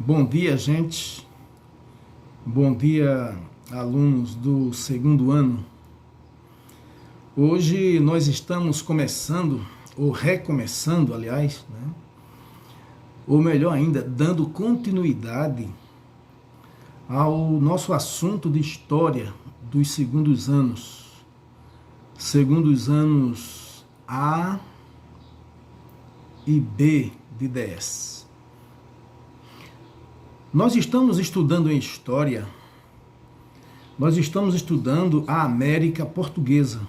Bom dia, gente. Bom dia, alunos do segundo ano. Hoje nós estamos começando, ou recomeçando, aliás, ou melhor ainda, dando continuidade ao nosso assunto de história dos segundos anos A e B de DS. Nós estamos estudando em história, nós estamos estudando a América Portuguesa.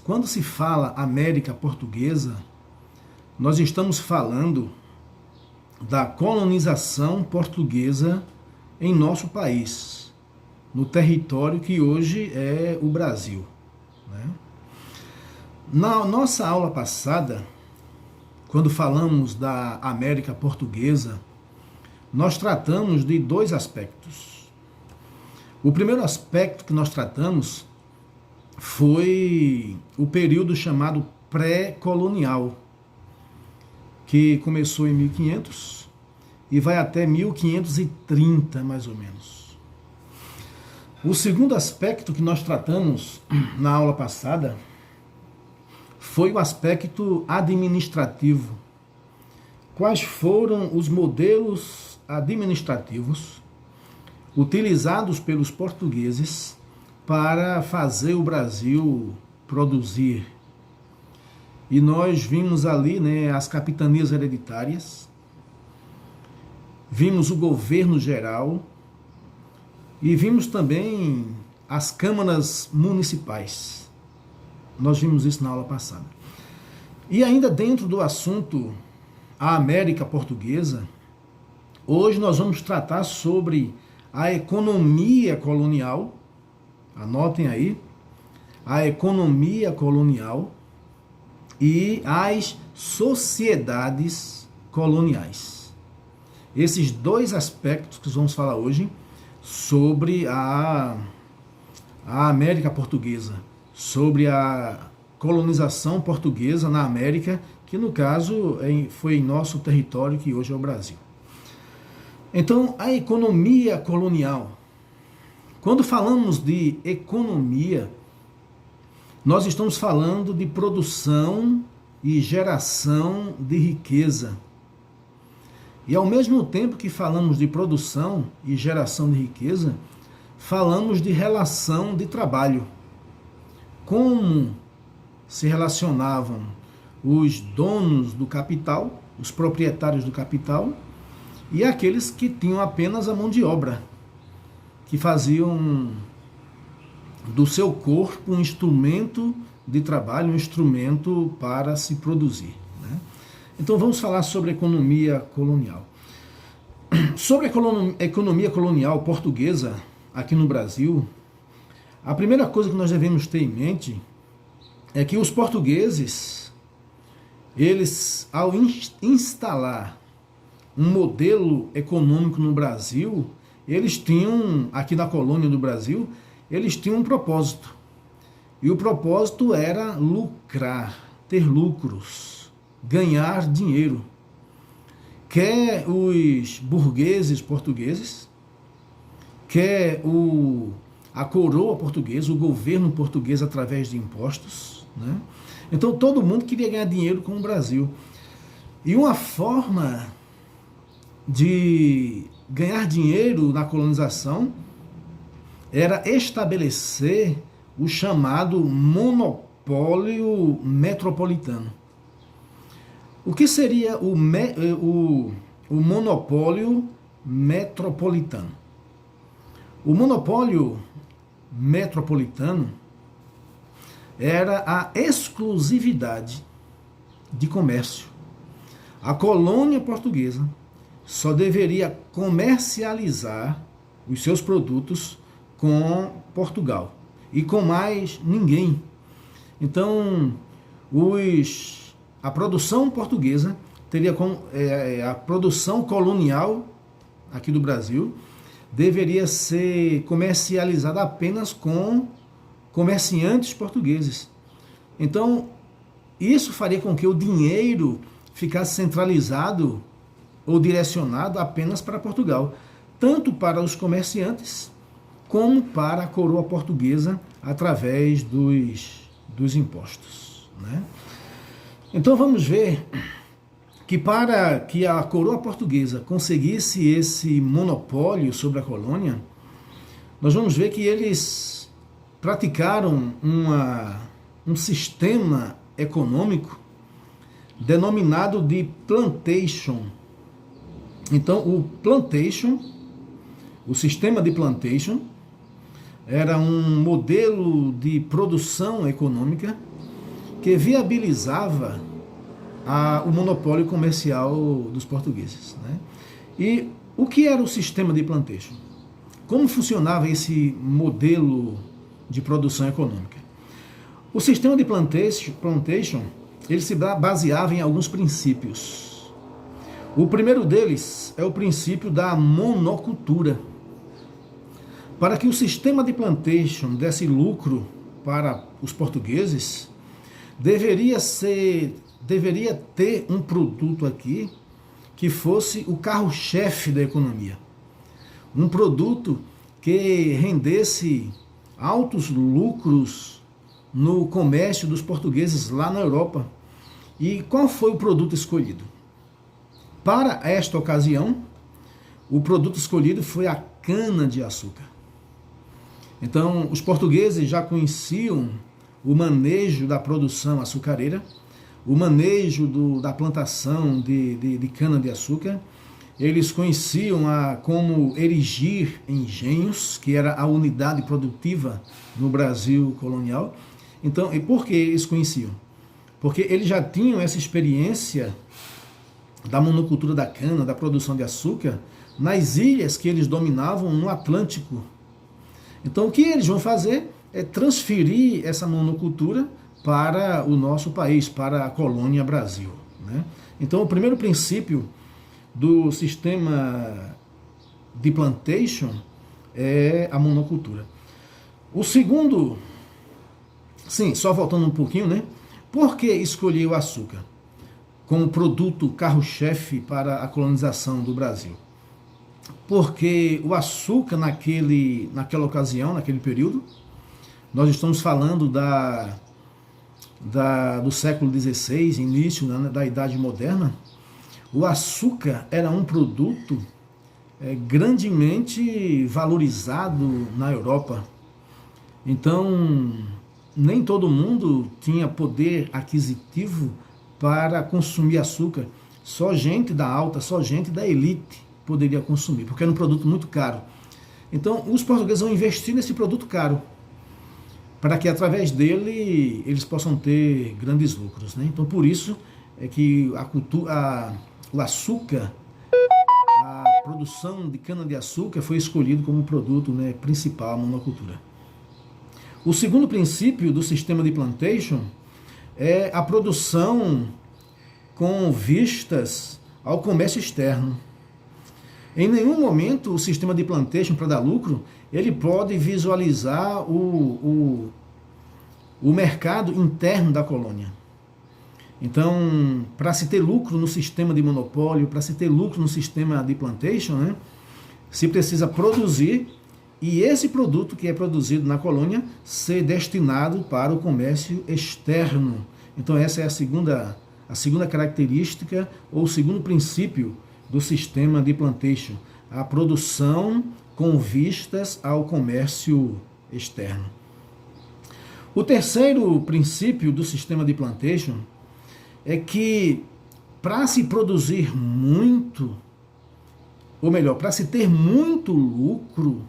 Quando se fala América Portuguesa, nós estamos falando da colonização portuguesa em nosso país, no território que hoje é o Brasil. Na nossa aula passada, quando falamos da América Portuguesa, nós tratamos de dois aspectos. O primeiro aspecto que nós tratamos foi o período chamado pré-colonial, que começou em 1500 e vai até 1530, mais ou menos. O segundo aspecto que nós tratamos na aula passada foi o aspecto administrativo. Quais foram os modelos administrativos utilizados pelos portugueses para fazer o Brasil produzir? E nós vimos ali, as capitanias hereditárias, vimos o governo geral e vimos também as câmaras municipais. Nós vimos isso na aula passada. E ainda dentro do assunto a América Portuguesa, hoje nós vamos tratar sobre a economia colonial. Anotem aí, a economia colonial e as sociedades coloniais. Esses dois aspectos que vamos falar hoje sobre a América Portuguesa, sobre a colonização portuguesa na América, que no caso foi em nosso território, que hoje é o Brasil. Então, a economia colonial. Quando falamos de economia, nós estamos falando de produção e geração de riqueza. E ao mesmo tempo que falamos de produção e geração de riqueza, falamos de relação de trabalho. Como se relacionavam os donos do capital, os proprietários do capital, e aqueles que tinham apenas a mão de obra, que faziam do seu corpo um instrumento de trabalho, um instrumento para se produzir. Então vamos falar sobre a economia colonial. Sobre a economia colonial portuguesa aqui no Brasil, a primeira coisa que nós devemos ter em mente é que os portugueses, eles, ao instalar um modelo econômico no Brasil, eles tinham, aqui na colônia do Brasil, eles tinham um propósito. E o propósito era lucrar, ter lucros, ganhar dinheiro. Quer os burgueses portugueses, quer a coroa portuguesa, o governo português através de impostos. Então todo mundo queria ganhar dinheiro com o Brasil. E uma forma de ganhar dinheiro na colonização era estabelecer o chamado monopólio metropolitano. O que seria o monopólio metropolitano? O monopólio metropolitano era a exclusividade de comércio. A colônia portuguesa só deveria comercializar os seus produtos com Portugal e com mais ninguém. Então, a produção portuguesa teria a produção colonial aqui do Brasil deveria ser comercializada apenas com comerciantes portugueses. Então, isso faria com que o dinheiro ficasse centralizado ou direcionado apenas para Portugal, tanto para os comerciantes como para a coroa portuguesa através dos impostos, né? Então vamos ver que para que a coroa portuguesa conseguisse esse monopólio sobre a colônia, nós vamos ver que eles praticaram um sistema econômico denominado de plantation. Então o sistema de plantation, era um modelo de produção econômica que viabilizava o monopólio comercial dos portugueses, né? E o que era o sistema de plantation? Como funcionava esse modelo de produção econômica? O sistema de plantation ele se baseava em alguns princípios. O primeiro deles é o princípio da monocultura. Para que o sistema de plantation desse lucro para os portugueses, deveria ter um produto aqui que fosse o carro-chefe da economia. Um produto que rendesse altos lucros no comércio dos portugueses lá na Europa. E qual foi o produto escolhido? Para esta ocasião, o produto escolhido foi a cana-de-açúcar. Então, os portugueses já conheciam o manejo da produção açucareira, o manejo da plantação de cana-de-açúcar. Eles conheciam como erigir engenhos, que era a unidade produtiva no Brasil colonial. Então, e por que eles conheciam? Porque eles já tinham essa experiência da monocultura da cana, da produção de açúcar, nas ilhas que eles dominavam no Atlântico. Então, o que eles vão fazer é transferir essa monocultura para o nosso país, para a colônia Brasil, né? Então, o primeiro princípio do sistema de plantation é a monocultura. O segundo, sim, só voltando um pouquinho, né? Por que escolher o açúcar como produto carro-chefe para a colonização do Brasil? Porque o açúcar naquela ocasião, naquele período, nós estamos falando do século XVI, início, né, da Idade Moderna. O açúcar era um produto grandemente valorizado na Europa. Então, nem todo mundo tinha poder aquisitivo para consumir açúcar. Só gente da alta, só gente da elite poderia consumir, porque era um produto muito caro. Então, os portugueses vão investir nesse produto caro, para que através dele eles possam ter grandes lucros, né? Então, por isso é que o açúcar, a produção de cana-de-açúcar foi escolhido como produto, né, principal, a monocultura. O segundo princípio do sistema de plantation é a produção com vistas ao comércio externo. Em nenhum momento o sistema de plantation, para dar lucro, ele pode visualizar o mercado interno da colônia. Então, para se ter lucro no sistema de monopólio, para se ter lucro no sistema de plantation, né, se precisa produzir, e esse produto que é produzido na colônia ser destinado para o comércio externo. Então essa é a segunda característica, ou o segundo princípio do sistema de plantation, a produção com vistas ao comércio externo. O terceiro princípio do sistema de plantation é que para se produzir muito, ou melhor, para se ter muito lucro,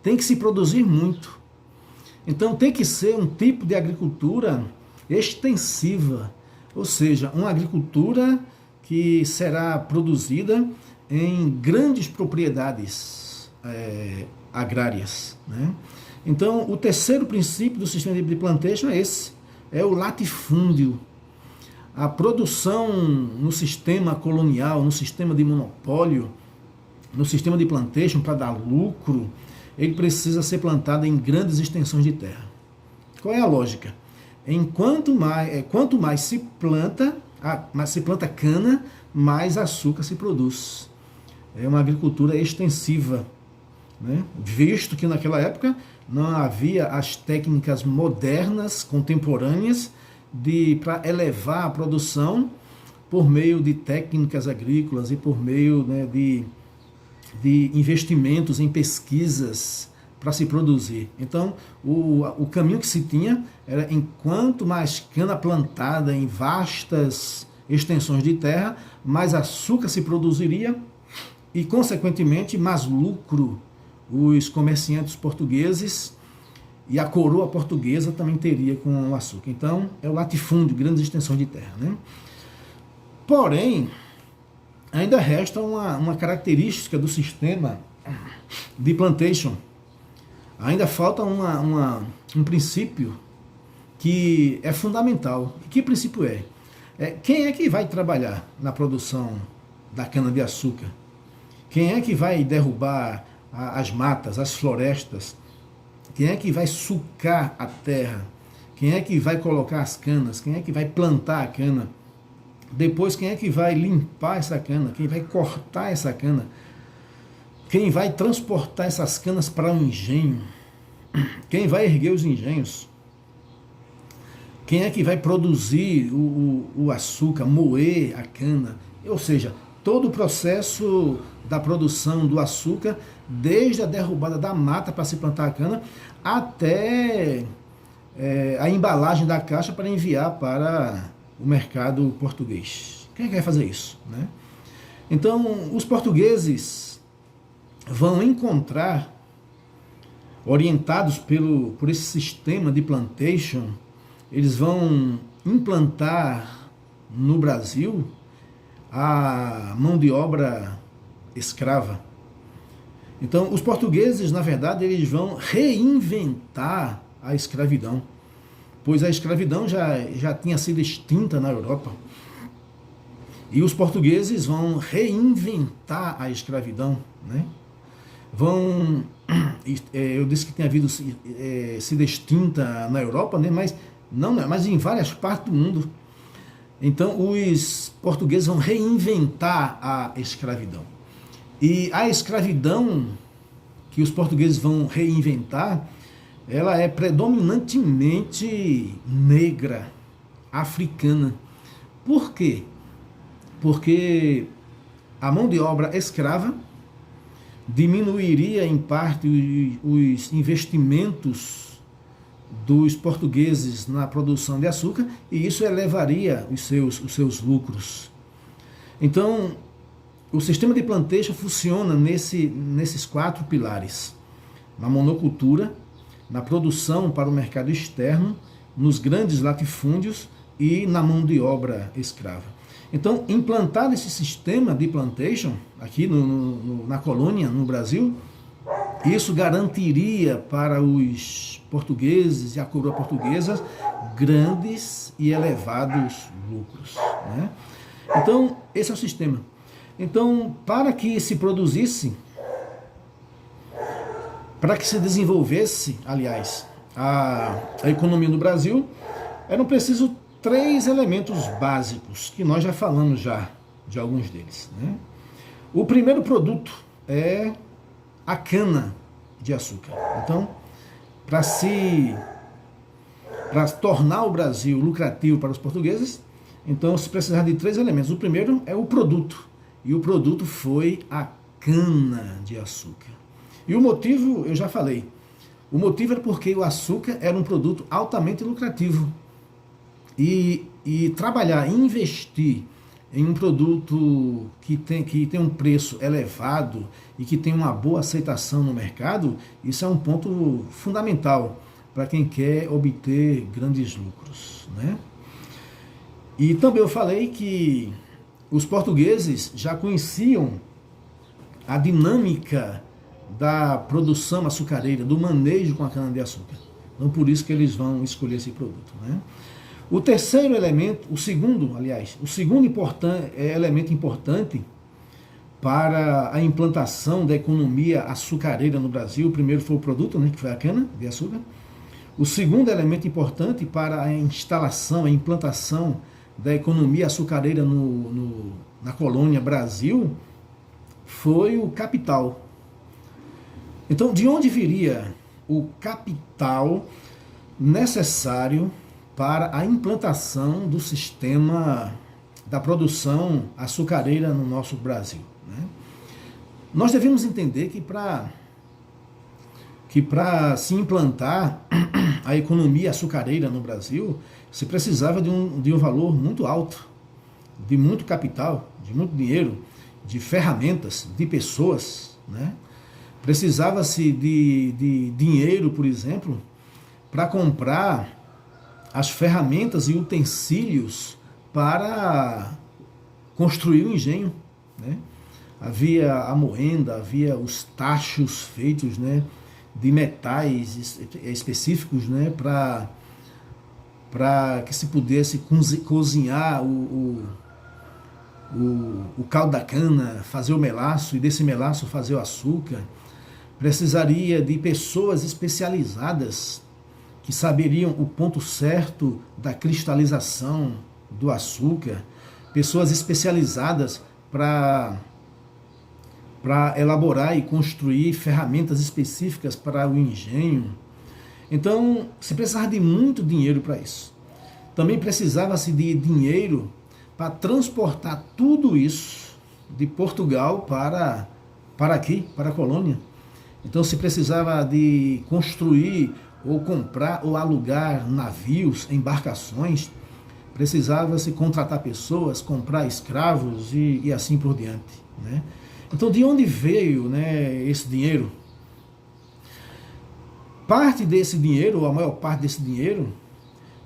tem que se produzir muito. Então tem que ser um tipo de agricultura extensiva, ou seja, uma agricultura que será produzida em grandes propriedades agrárias, né? Então, o terceiro princípio do sistema de plantation é esse, é o latifúndio. A produção no sistema colonial, no sistema de monopólio, no sistema de plantation, para dar lucro, ele precisa ser plantado em grandes extensões de terra. Qual é a lógica? Quanto mais se planta, Mas se planta cana, mais açúcar se produz. É uma agricultura extensiva, né? Visto que naquela época não havia as técnicas modernas, contemporâneas, para elevar a produção por meio de técnicas agrícolas e por meio, né, de investimentos em pesquisas para se produzir. Então, o caminho que se tinha era, enquanto mais cana plantada em vastas extensões de terra, mais açúcar se produziria e, consequentemente, mais lucro os comerciantes portugueses e a coroa portuguesa também teria com o açúcar. Então, é o latifúndio, grandes extensões de terra, né? Porém, ainda resta uma característica do sistema de plantation. Ainda falta um princípio que é fundamental. Que princípio é? Quem é que vai trabalhar na produção da cana-de-açúcar? Quem é que vai derrubar as matas, as florestas? Quem é que vai sucar a terra? Quem é que vai colocar as canas? Quem é que vai plantar a cana? Depois, quem é que vai limpar essa cana? Quem vai cortar essa cana? Quem vai transportar essas canas para o engenho? Quem vai erguer os engenhos? Quem é que vai produzir o açúcar, moer a cana? Ou seja, todo o processo da produção do açúcar, desde a derrubada da mata para se plantar a cana, até a embalagem da caixa para enviar para o mercado português. Quem é que vai fazer isso, né? Então, os portugueses vão encontrar, orientados por esse sistema de plantation, eles vão implantar no Brasil a mão de obra escrava. Então, os portugueses, na verdade, eles vão reinventar a escravidão, pois a escravidão já tinha sido extinta na Europa. E os portugueses vão reinventar a escravidão, né? Eu disse que tinha sido extinta na Europa, né? Mas em várias partes do mundo. Então, os portugueses vão reinventar a escravidão. E a escravidão que os portugueses vão reinventar, ela é predominantemente negra, africana. Por quê? Porque a mão de obra escrava diminuiria em parte os investimentos dos portugueses na produção de açúcar e isso elevaria os seus lucros. Então, o sistema de plantation funciona nesses 4 pilares: na monocultura, na produção para o mercado externo, nos grandes latifúndios e na mão de obra escrava. Então, implantado esse sistema de plantation aqui na colônia, no Brasil, isso garantiria para os portugueses e a coroa portuguesa grandes e elevados lucros, né? Então, esse é o sistema. Então, para que se produzisse, para que se desenvolvesse, aliás, a economia no Brasil, eram precisos 3 elementos básicos, que nós já falamos de alguns deles, né? O primeiro produto é a cana de açúcar. Então, para tornar o Brasil lucrativo para os portugueses, então se precisar de 3 elementos. O primeiro é o produto, e o produto foi a cana de açúcar. E o motivo, eu já falei, o motivo era porque o açúcar era um produto altamente lucrativo. E trabalhar, investir em um produto que tem um preço elevado e que tem uma boa aceitação no mercado, isso é um ponto fundamental para quem quer obter grandes lucros, né? E também eu falei que os portugueses já conheciam a dinâmica da produção açucareira, do manejo com a cana-de-açúcar. Então, por isso que eles vão escolher esse produto, né? O terceiro elemento, o segundo elemento importante para a implantação da economia açucareira no Brasil, o primeiro foi o produto, né, que foi a cana-de-açúcar. O segundo elemento importante para a instalação, a implantação da economia açucareira na colônia Brasil foi o capital. Então, de onde viria o capital necessário para a implantação do sistema da produção açucareira no nosso Brasil, né? Nós devemos entender que para se implantar a economia açucareira no Brasil, se precisava de um valor muito alto, de muito capital, de muito dinheiro, de ferramentas, de pessoas, né? Precisava-se de dinheiro, por exemplo, para comprar as ferramentas e utensílios para construir o engenho, né? Havia a moenda, havia os tachos feitos, né, de metais específicos, né, para que se pudesse cozinhar o caldo da cana, fazer o melaço, e desse melaço fazer o açúcar. Precisaria de pessoas especializadas que saberiam o ponto certo da cristalização do açúcar, pessoas especializadas para elaborar e construir ferramentas específicas para o engenho. Então, se precisava de muito dinheiro para isso. Também precisava-se de dinheiro para transportar tudo isso de Portugal para aqui, para a colônia. Então, se precisava de construir ou comprar ou alugar navios, embarcações, precisava-se contratar pessoas, comprar escravos e assim por diante, né? Então, de onde veio, né, esse dinheiro? Parte desse dinheiro, ou a maior parte desse dinheiro,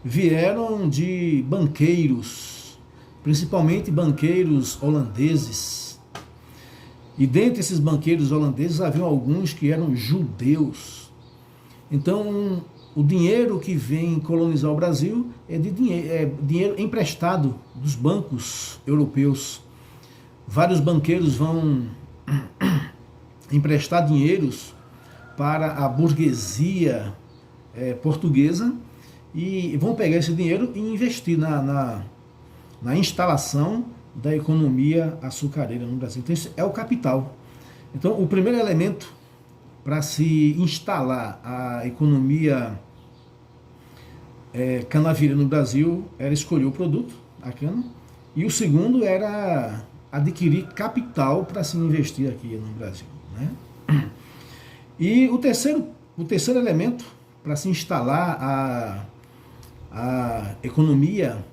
vieram de banqueiros, principalmente banqueiros holandeses. E dentre esses banqueiros holandeses haviam alguns que eram judeus. Então, o dinheiro que vem colonizar o Brasil é dinheiro emprestado dos bancos europeus. Vários banqueiros vão emprestar dinheiros para a burguesia portuguesa e vão pegar esse dinheiro e investir na instalação da economia açucareira no Brasil. Então, isso é o capital. Então, o primeiro elemento para se instalar a economia canaveira no Brasil era escolher o produto, a cana, e o segundo era adquirir capital para se investir aqui no Brasil, né? E o terceiro elemento para se instalar a economia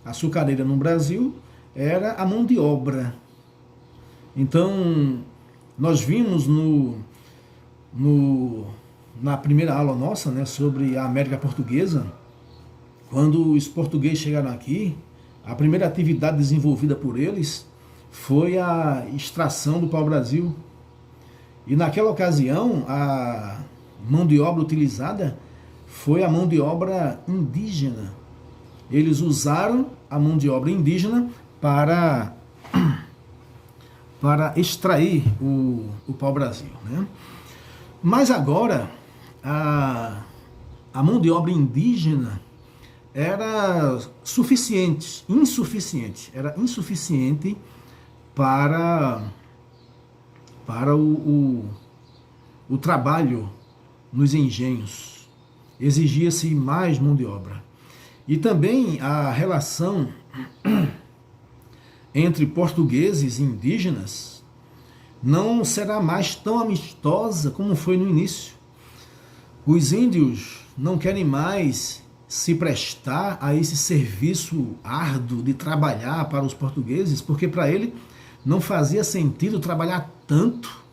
açucareira no Brasil era a mão de obra. Então, nós vimos na primeira aula nossa, né, sobre a América Portuguesa, quando os portugueses chegaram aqui, a primeira atividade desenvolvida por eles foi a extração do pau-brasil. E naquela ocasião, a mão de obra utilizada foi a mão de obra indígena. Eles usaram a mão de obra indígena para extrair o pau-brasil, né? Mas agora, a mão de obra indígena era insuficiente para o trabalho nos engenhos. Exigia-se mais mão de obra. E também a relação entre portugueses e indígenas não será mais tão amistosa como foi no início. Os índios não querem mais se prestar a esse serviço árduo de trabalhar para os portugueses, porque para ele não fazia sentido trabalhar tanto.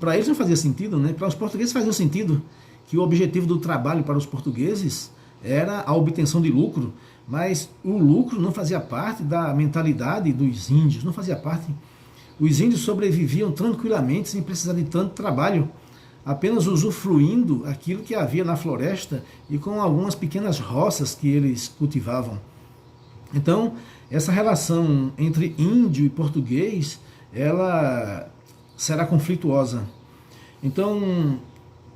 Para eles não fazia sentido, né? Para os portugueses fazia sentido que o objetivo do trabalho para os portugueses era a obtenção de lucro, mas o lucro não fazia parte da mentalidade dos índios, não fazia parte. Os índios sobreviviam tranquilamente, sem precisar de tanto trabalho, apenas usufruindo aquilo que havia na floresta e com algumas pequenas roças que eles cultivavam. Então, essa relação entre índio e português, ela será conflituosa. Então,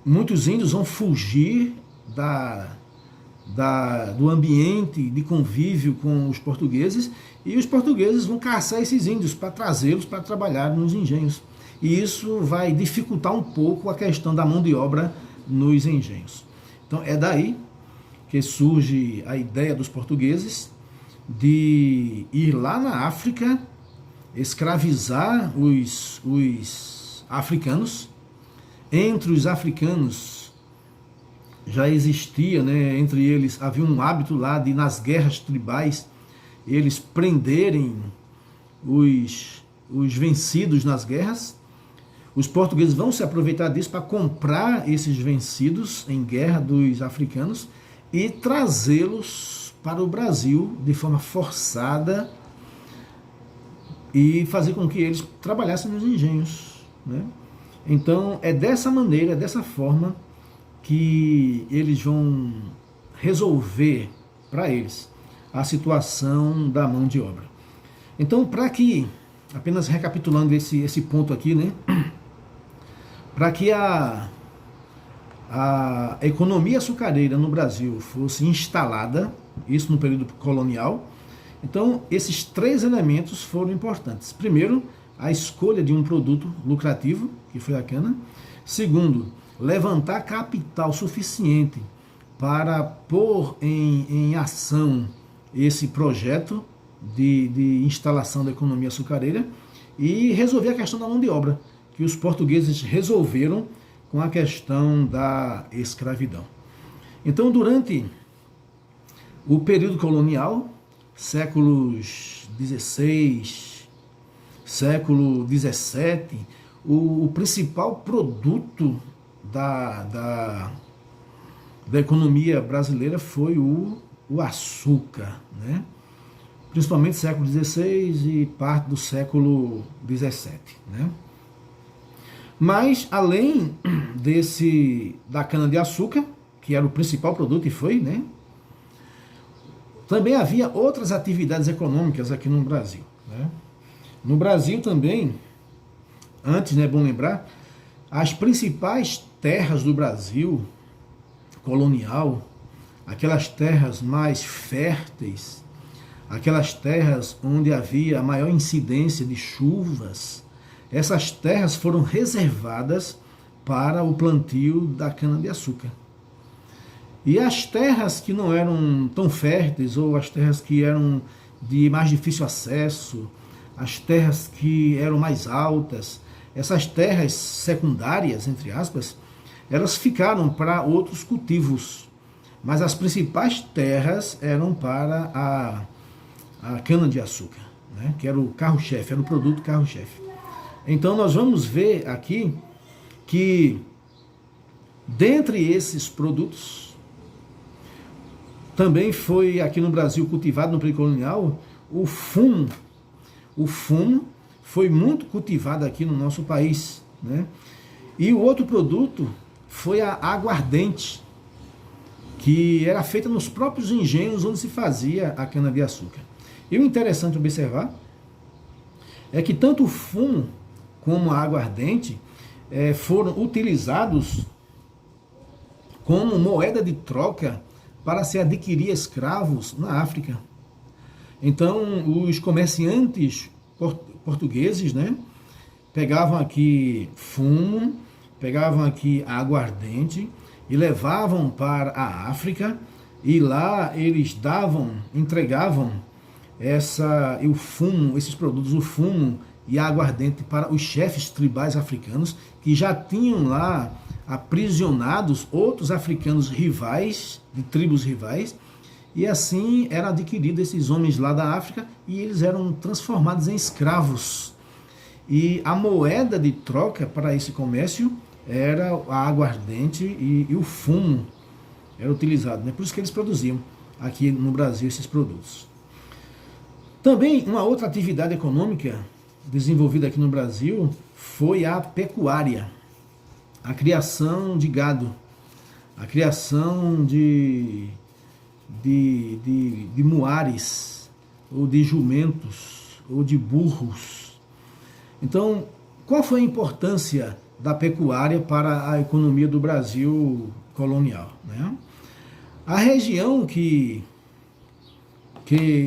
muitos índios vão fugir do ambiente de convívio com os portugueses, e os portugueses vão caçar esses índios para trazê-los para trabalhar nos engenhos. E isso vai dificultar um pouco a questão da mão de obra nos engenhos. Então é daí que surge a ideia dos portugueses de ir lá na África, escravizar os africanos. Entre os africanos já existia, né, entre eles havia um hábito lá de, nas guerras tribais, eles prenderem os vencidos nas guerras. Os portugueses vão se aproveitar disso para comprar esses vencidos em guerra dos africanos e trazê-los para o Brasil de forma forçada e fazer com que eles trabalhassem nos engenhos, né? Então é dessa maneira, dessa forma que eles vão resolver para eles a situação da mão de obra. Então, para que, apenas recapitulando esse ponto aqui, né? Para que a economia açucareira no Brasil fosse instalada, isso no período colonial, então esses três elementos foram importantes. Primeiro, a escolha de um produto lucrativo, que foi a cana. Segundo, levantar capital suficiente para pôr em ação esse projeto de instalação da economia açucareira e resolver a questão da mão de obra, que os portugueses resolveram com a questão da escravidão. Então, durante o período colonial, séculos XVI, século XVII, o principal produto da economia brasileira foi o açúcar, né? Principalmente século XVI e parte do século XVII, né? Mas, além da cana-de-açúcar, que era o principal produto e foi, né? Também havia outras atividades econômicas aqui no Brasil, né? No Brasil também, antes, né, é bom lembrar, as principais terras do Brasil colonial, aquelas terras mais férteis, aquelas terras onde havia a maior incidência de chuvas, essas terras foram reservadas para o plantio da cana-de-açúcar. E as terras que não eram tão férteis, ou as terras que eram de mais difícil acesso, as terras que eram mais altas, essas terras secundárias, entre aspas, elas ficaram para outros cultivos. Mas as principais terras eram para a cana-de-açúcar, né? Que era o carro-chefe, era o produto carro-chefe. Então nós vamos ver aqui que, dentre esses produtos, também foi aqui no Brasil cultivado no período colonial o fumo. O fumo foi muito cultivado aqui no nosso país, né? E o outro produto foi a aguardente, que era feita nos próprios engenhos onde se fazia a cana-de-açúcar. E o interessante observar é que tanto o fumo como a aguardente foram utilizados como moeda de troca para se adquirir escravos na África. Então, os comerciantes portugueses, né, pegavam aqui fumo, pegavam aqui aguardente e levavam para a África, e lá eles entregavam o fumo, esses produtos, o fumo e a aguardente, para os chefes tribais africanos que já tinham lá aprisionados outros africanos rivais, de tribos rivais, e assim eram adquiridos esses homens lá da África e eles eram transformados em escravos. E a moeda de troca para esse comércio era a aguardente e o fumo era utilizado, né? Por isso que eles produziam aqui no Brasil esses produtos. Também uma outra atividade econômica desenvolvida aqui no Brasil foi a pecuária, a criação de gado, a criação de muares, ou de jumentos, ou de burros. Então, qual foi a importância da pecuária para a economia do Brasil colonial, né? A região que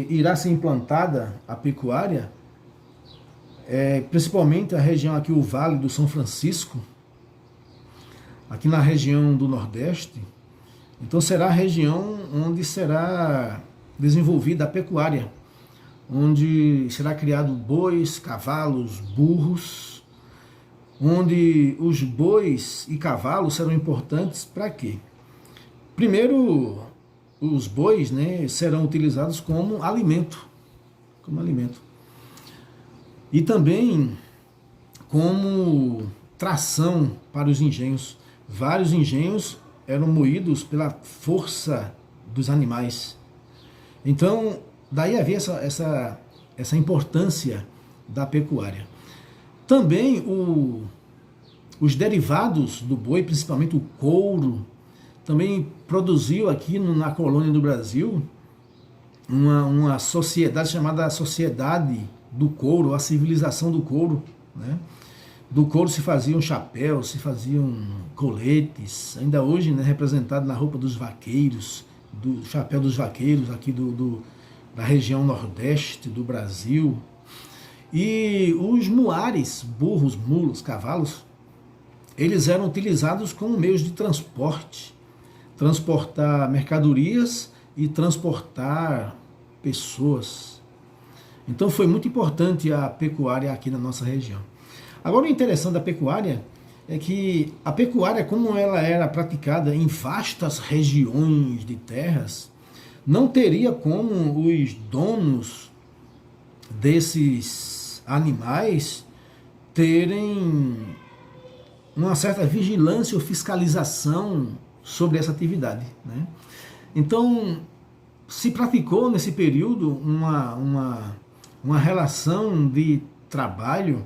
irá ser implantada a pecuária principalmente a região aqui, o Vale do São Francisco, aqui na região do Nordeste. Então será a região onde será desenvolvida a pecuária, onde será criado bois, cavalos, burros, onde os bois e cavalos serão importantes para quê? Primeiro, os bois, né, serão utilizados como alimento, e também como tração para os engenhos. Vários engenhos eram moídos pela força dos animais. Então, daí havia essa importância da pecuária. Também os derivados do boi, principalmente o couro, também produziu aqui na colônia do Brasil uma sociedade chamada Sociedade do Couro, a civilização do couro, né? Do couro se faziam chapéus, se faziam coletes, ainda hoje, né, representado na roupa dos vaqueiros, do chapéu dos vaqueiros aqui da região nordeste do Brasil. E os muares, burros, mulos, cavalos, eles eram utilizados como meios de transporte, transportar mercadorias e transportar pessoas. Então foi muito importante a pecuária aqui na nossa região. Agora o interessante da pecuária é que a pecuária, como ela era praticada em vastas regiões de terras, não teria como os donos desses animais terem uma certa vigilância ou fiscalização sobre essa atividade, né? Então se praticou nesse período uma relação de trabalho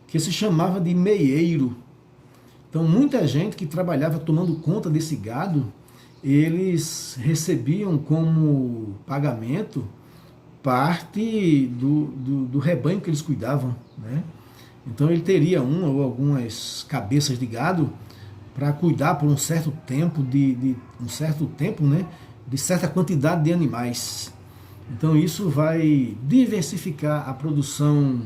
que se chamava de meieiro. Então muita gente que trabalhava tomando conta desse gado, eles recebiam como pagamento parte do rebanho que eles cuidavam, né? Então ele teria uma ou algumas cabeças de gado para cuidar por um certo tempo, né, de certa quantidade de animais. Então isso vai diversificar a produção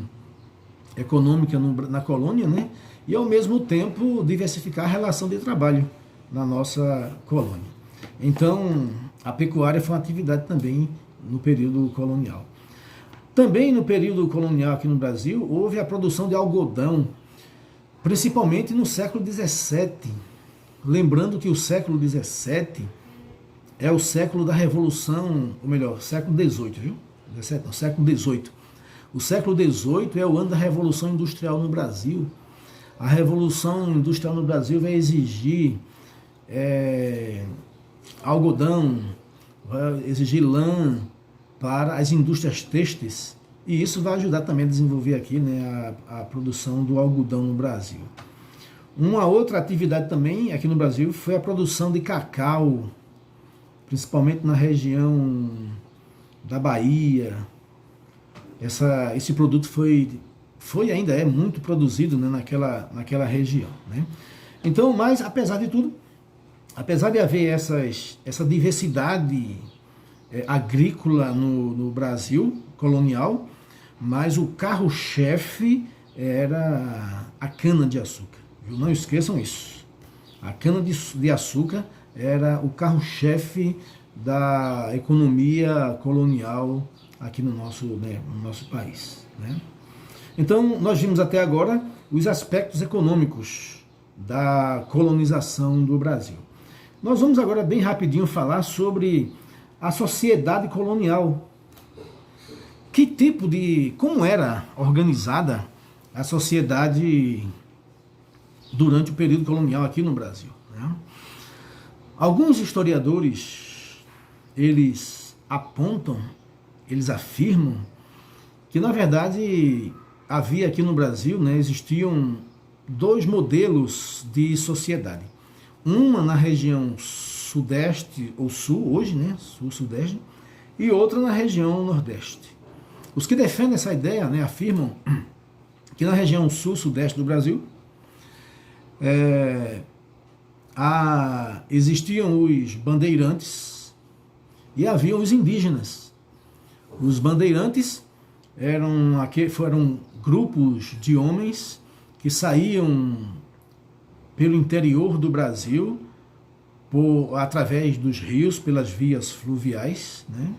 econômica na colônia, né? E ao mesmo tempo diversificar a relação de trabalho na nossa colônia. Então a pecuária foi uma atividade também no período colonial. Também no período colonial aqui no Brasil houve a produção de algodão, principalmente no século XVII. Lembrando que o século XVII é o século da Revolução, ou melhor, século XVIII, viu? 17 não, século XVIII. O século XVIII é o ano da Revolução Industrial no Brasil. A Revolução Industrial no Brasil vai exigir algodão, vai exigir lã para as indústrias têxteis, e isso vai ajudar também a desenvolver aqui, né, a produção do algodão no Brasil. Uma outra atividade também aqui no Brasil foi a produção de cacau, principalmente na região da Bahia. Esse produto foi e ainda é muito produzido, né, naquela região, né? Então, mas apesar de tudo, apesar de haver essa diversidade agrícola no Brasil colonial, mas o carro-chefe era a cana-de-açúcar. Não esqueçam isso. A cana-de-açúcar era o carro-chefe da economia colonial aqui no nosso país, né? Então, nós vimos até agora os aspectos econômicos da colonização do Brasil. Nós vamos agora bem rapidinho falar sobre a sociedade colonial. Como era organizada a sociedade durante o período colonial aqui no Brasil, né? Alguns historiadores, eles afirmam que, na verdade, havia aqui no Brasil, né, existiam dois modelos de sociedade. Uma na região sudeste ou sul, hoje, né, sul-sudeste, e outra na região nordeste. Os que defendem essa ideia, né, afirmam que na região sul-sudeste do Brasil existiam os bandeirantes e haviam os indígenas. Os bandeirantes foram grupos de homens que saíam pelo interior do Brasil, através dos rios, pelas vias fluviais, né?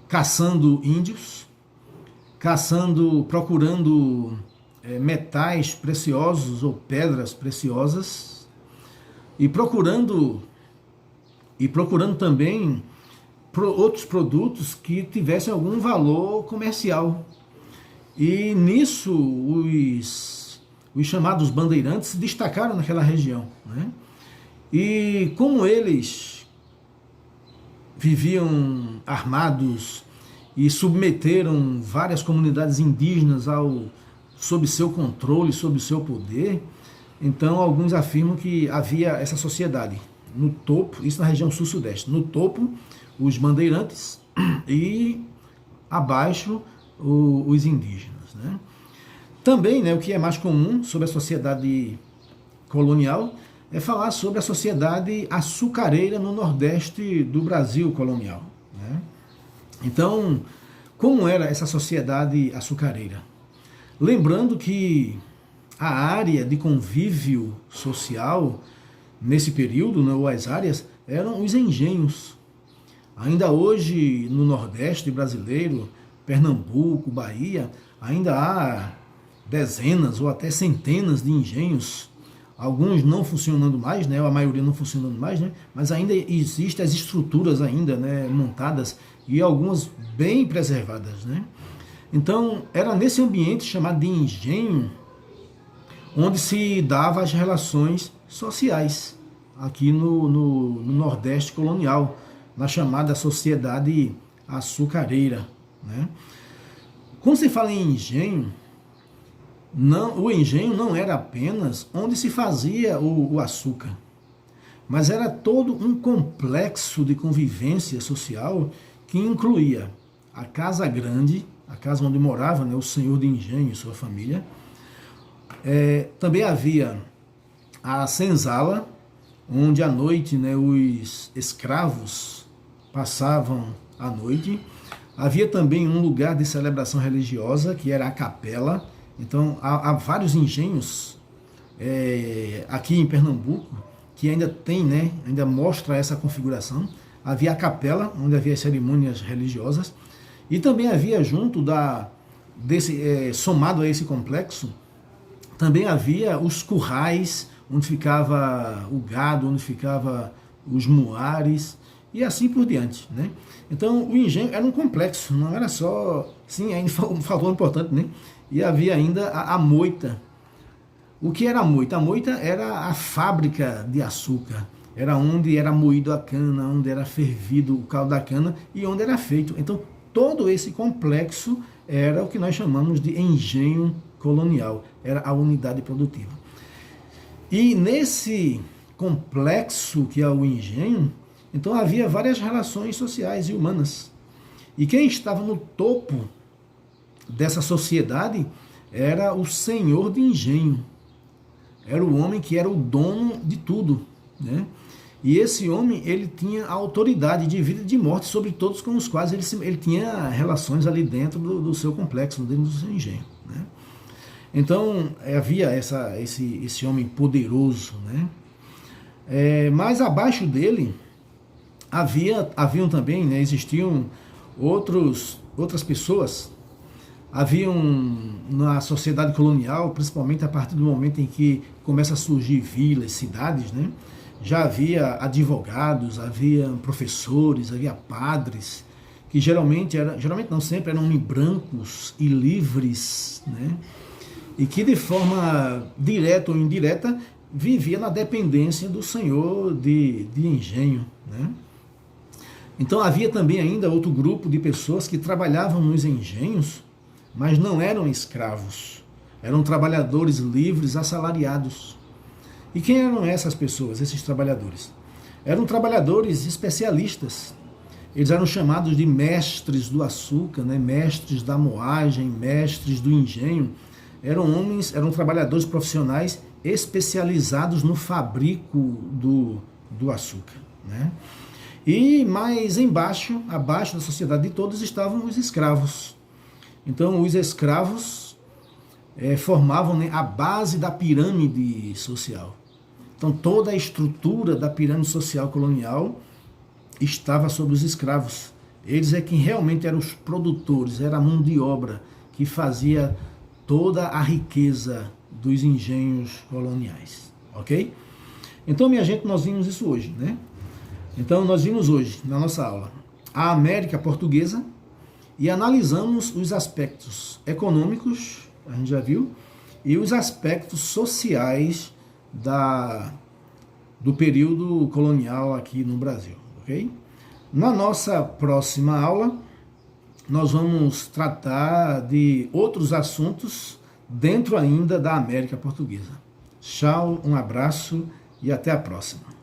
Caçando índios, procurando metais preciosos ou pedras preciosas, e procurando também outros produtos que tivessem algum valor comercial. E nisso os chamados bandeirantes se destacaram naquela região, né? E como eles viviam armados e submeteram várias comunidades indígenas sob seu controle, sob seu poder, então alguns afirmam que havia essa sociedade no topo, isso na região sul-sudeste, no topo os bandeirantes e abaixo os indígenas, né? Também, né, o que é mais comum sobre a sociedade colonial é falar sobre a sociedade açucareira no nordeste do Brasil colonial, né? Então, como era essa sociedade açucareira? Lembrando que a área de convívio social nesse período, né, ou as áreas, eram os engenhos. Ainda hoje, no Nordeste brasileiro, Pernambuco, Bahia, ainda há dezenas ou até centenas de engenhos, alguns não funcionando mais, né, a maioria não funcionando mais, né, mas ainda existem as estruturas ainda, né, montadas e algumas bem preservadas, né. Então, era nesse ambiente chamado de engenho onde se dava as relações sociais aqui no Nordeste colonial, na chamada sociedade açucareira, né? Quando se fala em engenho, o engenho não era apenas onde se fazia o açúcar, mas era todo um complexo de convivência social que incluía a casa grande, a casa onde morava, né, o senhor de engenho e sua família. Também havia a senzala, onde à noite, né, os escravos passavam a noite. Havia também um lugar de celebração religiosa, que era a capela. Então, há vários engenhos aqui em Pernambuco, que ainda tem, né, ainda mostra essa configuração. Havia a capela, onde havia cerimônias religiosas, e também havia junto somado a esse complexo, também havia os currais, onde ficava o gado, onde ficava os muares, e assim por diante, né? Então, o engenho era um complexo, não era só... Sim, ainda um fator importante, né? E havia ainda a moita. O que era a moita? A moita era a fábrica de açúcar. Era onde era moído a cana, onde era fervido o caldo da cana e onde era feito. Então, todo esse complexo era o que nós chamamos de engenho colonial. Era a unidade produtiva. E nesse complexo que é o engenho, então havia várias relações sociais e humanas. E quem estava no topo dessa sociedade era o senhor de engenho. Era o homem que era o dono de tudo, né? E esse homem, ele tinha a autoridade de vida e de morte sobre todos com os quais ele tinha relações ali dentro do seu complexo, dentro do seu engenho, né? Então, havia esse homem poderoso, né? Mas abaixo dele haviam também, né, existiam outras pessoas. Haviam na sociedade colonial, principalmente a partir do momento em que começa a surgir vilas, cidades, né? Já havia advogados, havia professores, havia padres, que geralmente não sempre eram homens brancos e livres, né? E que de forma direta ou indireta vivia na dependência do senhor de engenho, né? Então havia também ainda outro grupo de pessoas que trabalhavam nos engenhos, mas não eram escravos, eram trabalhadores livres assalariados. E quem eram essas pessoas, esses trabalhadores? Eram trabalhadores especialistas. Eles eram chamados de mestres do açúcar, né? Mestres da moagem, mestres do engenho. Eram trabalhadores profissionais especializados no fabrico do açúcar, né? E mais embaixo, abaixo da sociedade de todos, estavam os escravos. Então, os escravos formavam, né, a base da pirâmide social. Então, toda a estrutura da pirâmide social colonial estava sobre os escravos. Eles é quem realmente eram os produtores, era a mão de obra que fazia toda a riqueza dos engenhos coloniais, ok? Então, minha gente, nós vimos isso hoje, né? Então, nós vimos hoje, na nossa aula, a América Portuguesa e analisamos os aspectos econômicos, a gente já viu, e os aspectos sociais do período colonial aqui no Brasil, ok? Na nossa próxima aula, nós vamos tratar de outros assuntos dentro ainda da América Portuguesa. Tchau, um abraço e até a próxima.